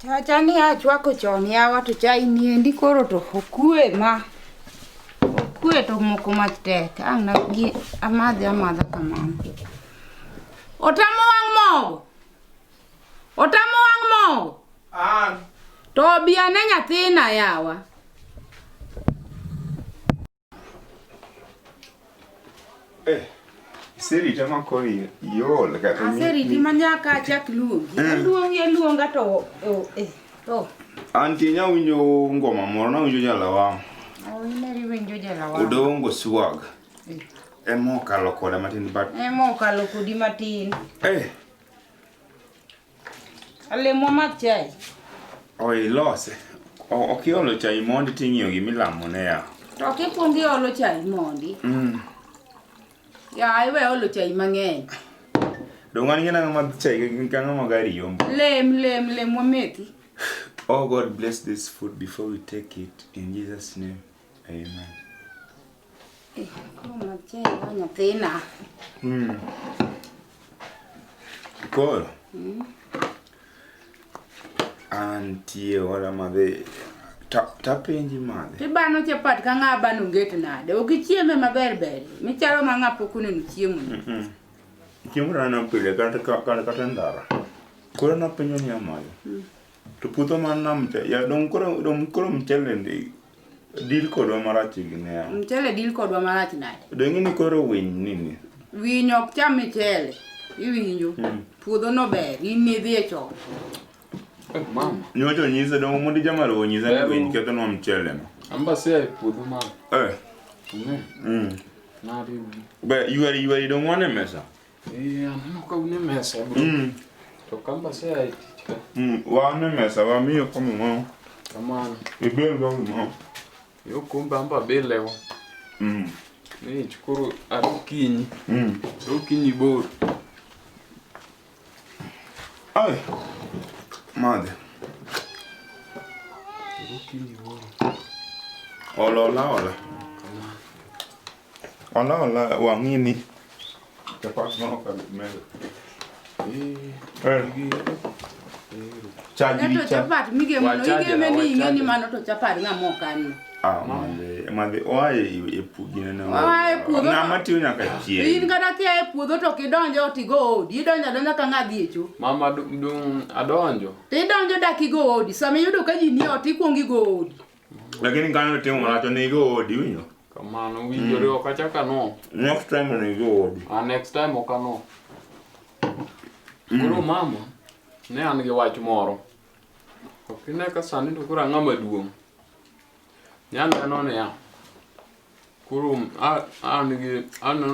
Chacha ni achwako chon yawa to chai niendi koro to okue ma. Okue to moko matek. Ang na gi amadha kamano. Otamo wang mogo. Otamo wang mogo. To biane nyathina yawa. Seri tama kori yo laga Seri ti manyaka chak luongi. Luonga to to. Anti nya winjo ngoma moro na winjo jalawa. Ineri winjo jalawa. Odongo swag. Emo kalo koda matin bat. Emo kalo kodi matin. Ale mo machai. Oi lose. Okiolo chai mondi ting'io gimilamo ne ya. To kipuongi olo chai mondi. Ya iwe olo chai mang'eny. Dongani ngena ngama chai kanga magari yombo. Lem wamethi. Oh God, bless this food before we take it in Jesus name. Amen. Koma chai wa nyathina. Cool. Antie ora madhe tapenji madhe. Tibano chapat ka ng'aba nonget nade. Okichieme maber. Michalo ma ng'apo kuneno chiemo. Chiemo rana pile kata ndara. Koro na penyo ni amayo. To puto man nam ya dong koro mchele ndi dil kodwa marachi gine ya. Mchele dil kodwa marachi nade. Dongi ni koro winy nini. Winyo ok cham mchele. Iwinjo. Puodho no ber. Inidhi e chok. Mama. Nyocho nyise dongo mundi jamalo nyise ni winy keto no mchele no. Amba se puodho mama. Nadi. Be yuari dongo wane mesa. Aneno ka une mesa bro. To kamba se ai tichka. Wane mesa wa miyo komo mo. Kamano. Ibel dongo mo. Yo kumba amba belewo. Ni chukuru arukinyi. Rukinyi bor. Ai. Madre. Rukinyi bor. Ola. Ola wangini. Chapat no ka mego. Chaji chapat migemo no igeme ni ingeni mano to chapat ng'amo kanyo. Madhe oaye e pugine na. Oaye puodho. Ng'ama tiyo nyaka chie. In kada kia e puodho to kidonjo tigo odi. Idonjo ka ng'adhi e cho. Mama dung adonjo. Tidonjo dak igo odi. Sama yudo ka ji ni ot ikuongo igo odi. Lakini kano timo rato ni igo odi winyo. Kamano winjore okachaka no. Next time ni igo odi. Next time okano. Kuro mama ne an gi wach moro. Okine ka sani to kura ng'ama duong'. Nyanda no ne ya. Kuro an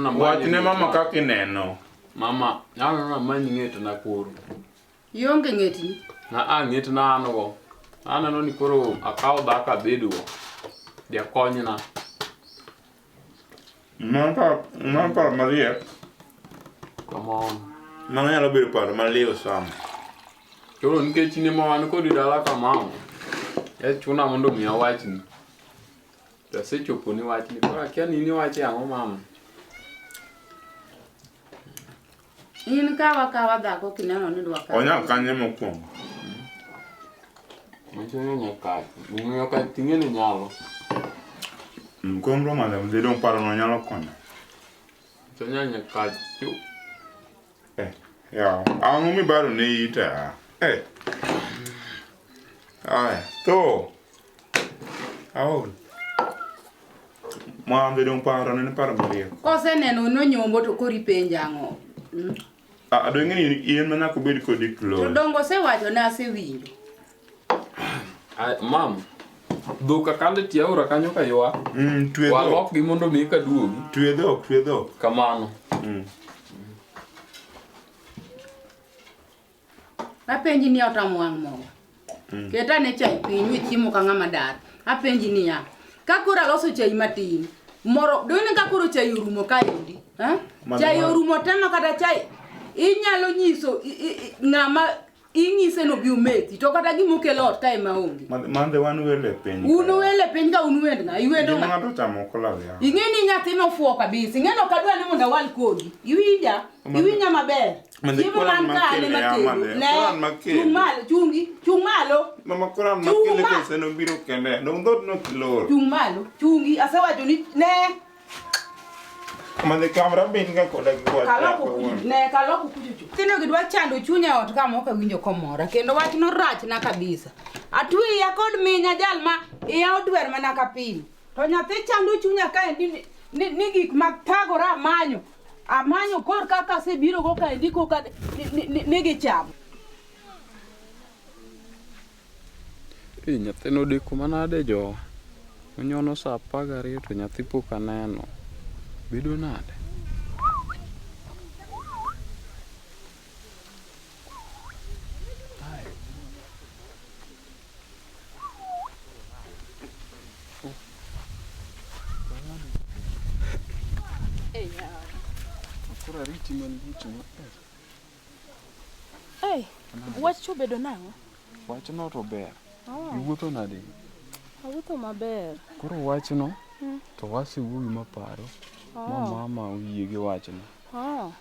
na wachne mama kaki neno. Mama, nyalo na manyi ng'eto na kuro. Yonge ng'etni. Na ng'eto na an go. Aneno ni koro akaw dhaka bedo. Dia konyna. Mapa Maria. Come on. Mama nyalo bedo paro maleo sama. Koro nikech ne ma wan kod dala kamano. Chuna mondo miya wachni. To sechopo ni wachni. Koro akia ni wache ang'o mama. In kawa dhako kineno ni dwa ka. Onya kanye mokwongo. Macho nyaka. Ng'eyo ka ting'e ni nyalo. Mkombro madhe mzidong paro no nyalo konyo. To nyaka chu. Ya, ang'o mibaro ne ita. To. Aol. Mwambe dong paro ne paro Maria. Kose neno no nyombo to kori penja ang'o. Dongi ni ien mana kubedi kodi klo. To dongo se wacho na se winjo. Mam. Dhuka kande tiaura kanyo ka ywa. Twedo. Walok gi mondo mi ka duogi. Twedo. Kamano. Apenji ni otamo wang' mogo. Keta ne chai piny chiemo ka ng'ama dar. Apenji ni ya. Ka kura loso chai matin. Moro doni ka kuro chai orumo kaendi. Chai orumo teno kata chai. Inyalo nyiso ng'ama ing'ise no bi umeti to kata gimokelo ot kae maonge. Mande wan wele piny. Un wele piny ka un wend na iwendo Gima na. ng'ato chamo kola ya. Ing'eni nyathi no fuo kabisa. Ing'eno kadwa ni mondo awal kodi. Iwinja? Iwinya maber. Chiemo man ka ane makelo. Chung malo. Mama koran makele kose no biro kende. Dong dot no kilor. Chung malo. Chungi asewacho ni ne. Mande kamera bin ga koda kwa. Kaloko kuchuchu. Tino gidwa chando chunya ot kama ok winjo komora kendo wach no rach na kabisa. Atwi ya kod minya jalma iya odwer mana kapiny. To nyathi chando chunya kae ni gik mathagora amanyo kor kaka sebiro go kae ndiko ka ni gichamo. Nyathi no deko manade jo. Onyono sa 12 to nyathi pok aneno. Bedo nade? Akora riti man bucho maber. Wach cho bedo nango? Wach no to ber. Iwuotho nade? Awuotho maber. Koro wach no to wasewuoyo maparo. Mama oyie gi wachno.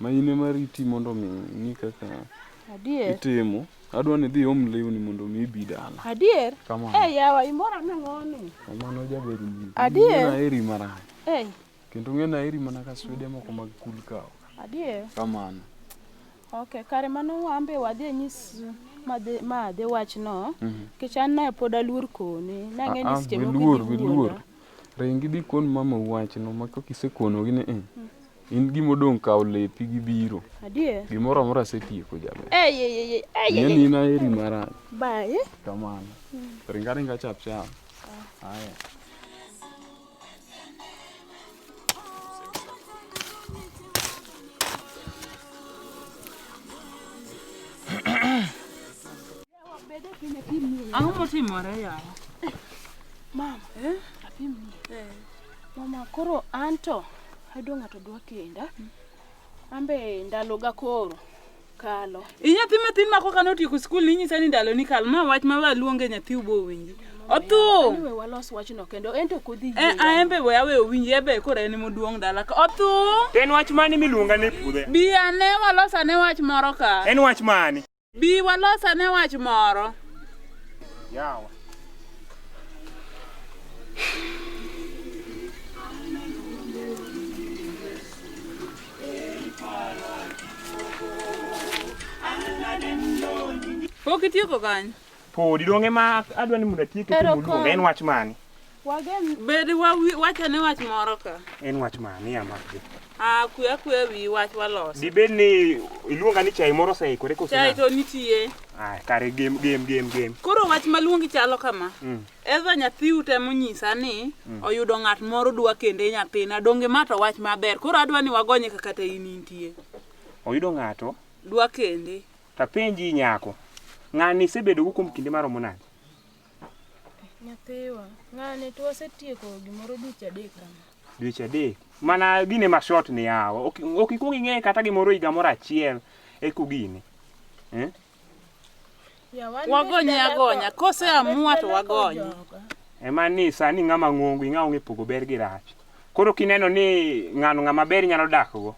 Ma ine mariti mondo mi ng'i kaka adier itimo. Adwa ni dhi om lewni mondo mi ibi dala. Adier? Kamano. Yawa imora nang'oni. Kamano jaber ni. Adier? Na eri marach. Kendo ng'ena eri mana ka swede moko mag kul kao. Adier? Kamano. Okay, kare mano wambe wadhi nyis madhe wach no. Kech an na pod aluor kone. Nang'eni seche moko luor. Rengi di kon mama wach no ma kisekono gi ne in gimodong kaw lepi gi biro. Adier? Gimoro amora setieko jaber. Ni na eri marach. Bye. Kamano. Ringa chap. Aya. Ang'o motimore yawa? Mama, apimni. Mama, koro anto adwa ng'ato dwa kenda. Ambe ndalo ga koro kalo. Nyathi mathin ma koka notieko skul ni nyisa ni ndalo ni kalo ma wach ma waluonge nyathi ubo winji. Othu. Anyway walos wach no kendo ento kodhi. Aembe we awe winji ebe koro en moduong dala ka. Othu. En wach mani miluonga ne pudhe. Bi ane walosa ne wach moro ka. En wach mani? Bi walosa ne wach moro. Yawa. Pok itieko kanyo? Podi donge ma adwa ni mondo atieke timo en wach mani? Bed wachane wach moro ka. En wach mani ya makde. Kuya wi wach walos. Dibed ni iluonga ni chai moro seikore kose. Chai to nitie. Kare game. Koro wach maluongi chalo kama. Eva nyathi utemo nyisa ni oyudo ng'at moro dwa kende nyathina donge mato wach maber. Koro adwa ni wagonye kaka te inintie. Oyudo ng'ato dwa kende. Tapenji nyako. Ng'ani sebedo go kuom kinde maromo nade? Nyathiwa, ng'ani to wasetieko gimoro dweche 3 kama. Dweche 3. Mana gine ma short ni yawa. Ok ikuongi ng'e kata gimoro higa moro achiel kugine. Wagonye agonya, kose amua to wagonye. Ema ni sani ng'ama ng'ongo ing'ao ng'e pogo ber gi rach. Koro kineno ni ng'ano ng'ama ber nyalo dakgo,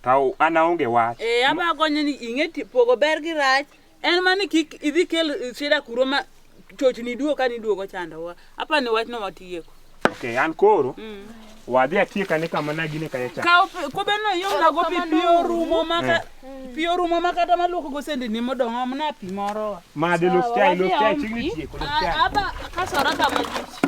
to ana onge wach. Aba gonye ni ing'e pogo ber gi rach. En mani kik idhi kel shida kuro ma chochni duo ka ni duogo chandowa. Apa ni wach no watieko. Okay, an koro. Wadhi atieka ne kama na gine kaya cha. Ko beno yo na go pio rumo maka ta maluoko go sende ni modongo amna pi moro. Ma de los chai chigni tieko los chai. Aba kasora kama jich.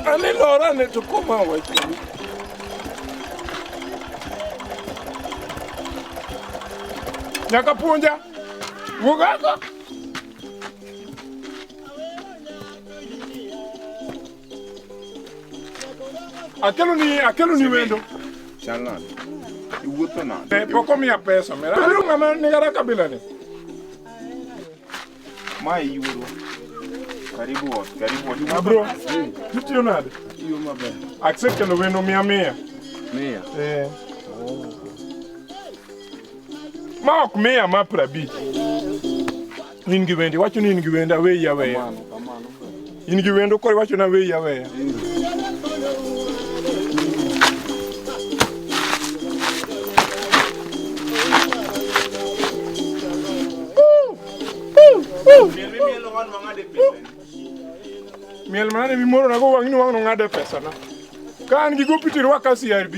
Ani lora ne to koma wacho. Nyaka puonja. Wugaka. Akelo ni wendo. Chalna. Iwuotho na. Poko miya pesa. Mera ngama ni gara kabila ni. Mai yuro. Karibu ot. Bro. Tutiyo nade? Iyo maber. Aksekelo wendo mia. Mia. Ma ok mia ma 50. In gi wende, wacho ni in gi wende aweya weya. Kamano. In gi wendo koro wacho na aweya weya. Miel manane mimoro na go wang'ni wang'no ng'ade pesa na. Ka an gi gopiti rwaka CRB.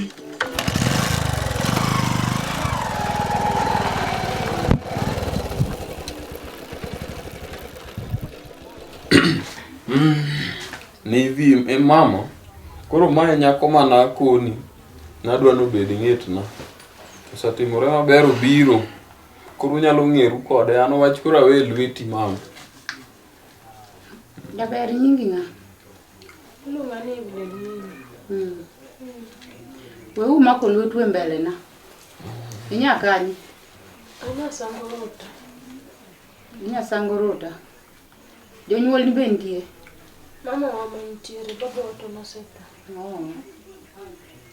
Ni mama. Koro mae nyako mana koni. Nadwa nobed ng'etna. Osatimore maber obiro. Koro nyalo ng'eru kode an wach koro awe lweti mama. Jaber nyingi ng'a? Iluonga ni Evelyn. Wewe umako lwetu e mbele na. Inya kanyi? Inya sangorota. Jonyuol ni bengie? Mama wa mantiere, baba to noseta.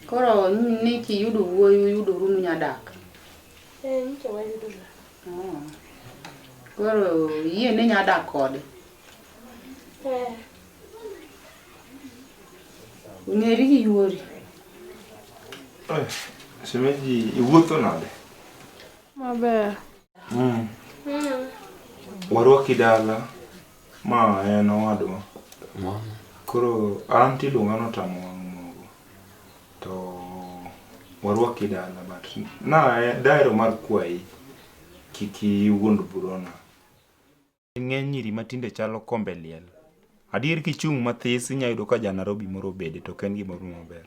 Koro ni ki yudo wuoyo yudo rumu nyadak. Nito wayudo. Koro yie ne nyadak kode. Ng'eri gi yuori. Semeji iwuotho nade? Maber. Warwaki dala. Ma en owadwa. Koro an tiluonga notamo wang' mogo. To warwaki dala but na dairo mar kwayi kiki wuond burona. Ng'eny nyiri matinde chalo kombe liel. Adier kichung' mathis inya yudo ka janarobi moro bede to ken gimoro maber.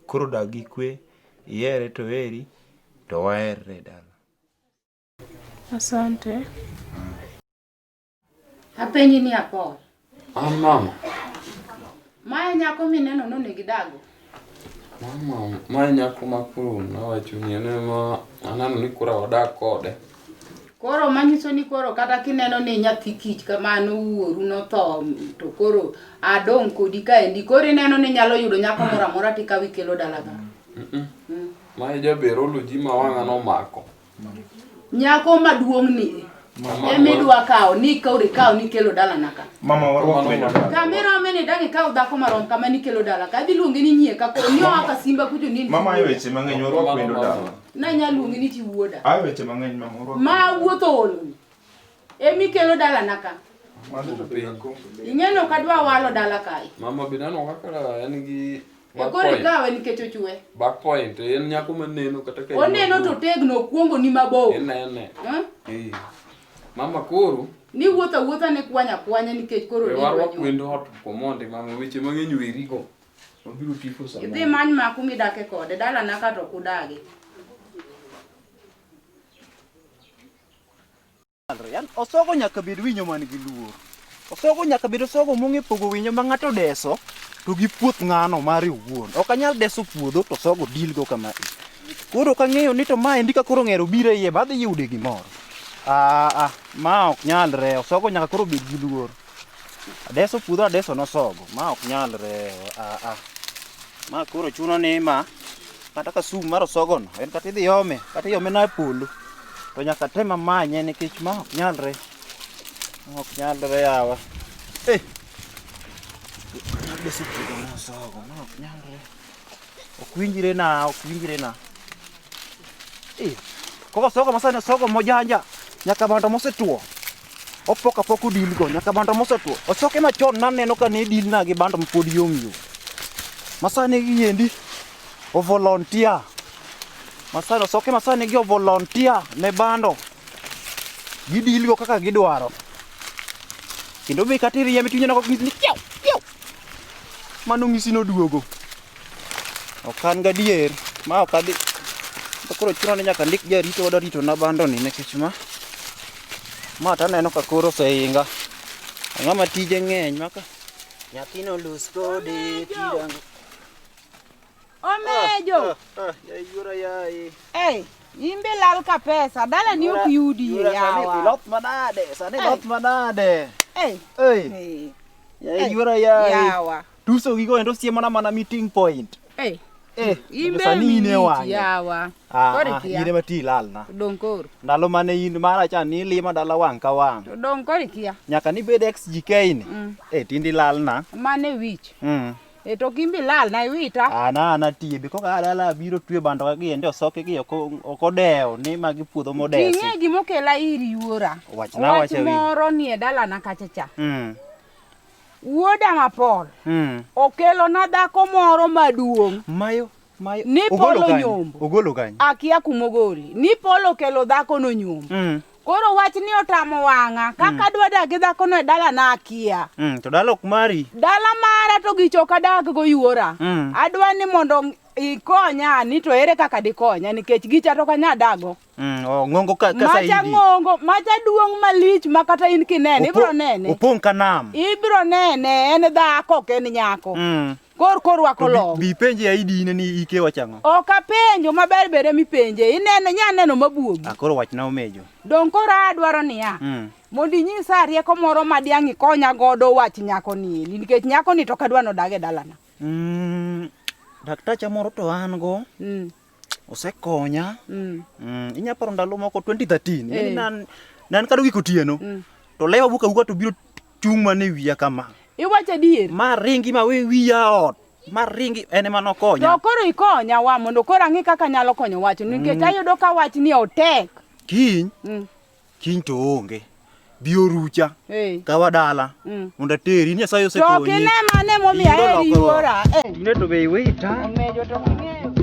Koro dag gi kwe, ihere to eri, to waherre dala. Asante. Apenji ni Apol. Mama. Mae nyako mineno none gidago. Mama, mae nyako makuru na wacho ni ene ma anano ni kura wadak kode. Koro manyiso ni koro kata kineno ni nyathi kich kamano wuoru no tho to koro adong kodi kaendi koro ineno ni nyalo yudo nyako moro amora tikawi kelo dala ka. Mae jabero loji ma wang'a no mako. Nyako maduong' ni emidwa kao ni kore kao ni kelo dala naka. Mama warwak wendo dala. Kamera mene dangi kao dhako marom kama ni kelo dala ka adhi luongi ni nyie ka koro nyo aka simba kujo ni. Mama ayo weche mang'eny warwak wendo dala. Na nyaluongi ni tiwuoda. Ayo weche mang'eny mama warwak. Ma wuotho olu. Emi kelo dala naka. Ing'eno kadwa walo dala kai. Mama binano kaka en gi Kore gawe nikech ochwe. Back point en nyako maneno kata ka oneno to tegno kuongo ni mabor. Ene. Mama koro ni wuotha ne kwanya nikech koro ni warwak wendo hot komonde mama weche mang'eny werigo. Obiro tifo sama. Idhi many maku midake kode dala naka to kudagi. Yan osogo nyaka bed winyo man gi luor. Osogo nyaka bed osogo mong'e pogo winyo ma ng'ato deso to gi puoth ng'ano mare owuon. Ok anyal deso puodho to osogo deal go kama. Koro ka ng'eyo ni to ma endi ka koro ng'ero biro iye badhi yude gimoro. Ma ok nyalre. Osogo nyaka koro bed gi luor. Adeso puodho adeso nosogo. Ma ok nyalre. Ma koro chuno ni ma kata ka sum mar osogo no en kata idhi yome kata yome na polo. To nyaka tema manye nikech ma ok nyalre. Ok nyalre yawa. Adeso puodho nosogo. Ma ok nyalre. Ok winjre na. Koko sogo masana sogo mojanja nyaka bando mosetuo. Opok apok udil go nyaka bando mosetuo. Osoke machon naneno ka ne dil na gi bando mapod yom. Masane gi yendi o volunteer. Masana osoke masane gi o volunteer ne bando. Gidil go kaka gidwaro. Kendo be katiri yemi tunyo na ko ni kiao. Mano ngisino duogo. Okan gadier ma okadi. Koro chuno ni nyaka ndik jarito oda rito na bando ni nekech ma taneno ka koro seinga. Ng'ama tije ng'eny maka nyathino lus kode tirango. Omejo. Ya yura yai. Imbe lal ka pesa dala ni ok yudi yawa. Lot manade, sane lot manade. Ya yura yai. Yawa. Tuso gigo endo siemo na mana meeting point. Imbe mini yawa. Ine mati lal na. Donkor. Ndalo mane in mara cha ni lima dala wang ka wang. Donkor kia. Nyaka ni bed XGK ni. Tindi lal na. Mane wich. To kimbi lal na wita. Ana tibi ko dala biro twe bando ka giende osoke gi okodeo ni magi puodho modesi. Tinge gimo kela iri yuora. Wach moro ni dala na kachacha. Wuoda mapol. Okelo na dhako moro maduong'. Mayo. Ni polo nyombo. Ogolo kanyo. Akia kumogoli. Ni polo kelo dhako no nyombo. Koro wach ni otamo wanga. Kaka dwada gi dhako no dala na akia. To dala ok mari. Dala mara to gichoka dak go yuora. Adwa ni mondo ikonya ni to ere kaka dikonya nikech gicha to kanya dago. Ngongo ka saidi. Macha ngongo, macha duong malich makata in kinene ibro nene. Opong kanam. Ibro nene en dhako ken nyako. Kor wakolong. Bi penje aidi ni ike wachango. Oka penjo maber bere mi penje. Inene nyaneno mabuogi. Koro wach na omejo. Don kora adwaro niya. Mondi nyisa rieko moro madiangi konya godo wach nyako ni. Nikech nyako ni to kadwa no dage dalana. Daktacha moro to an go. Osekonya. Inya paro ndalo moko 2013. Nan kado giko tieno. To lewa buka uga to biro chung mane wiya kama. Iwacha dier. Ma ringi ma we wiya ot. Ma ringi ene mano konya. To koro ikonya wa mondo koro angi kaka nyalo konyo wach nikech ayudo ka wach ni otek. Kiny to onge. Biorucha. Kawa dala. Mondo teri Nyasaye osekonyi. To kine mane momi aheri yuora. Ine to be wita. Omejo to ng'eyo.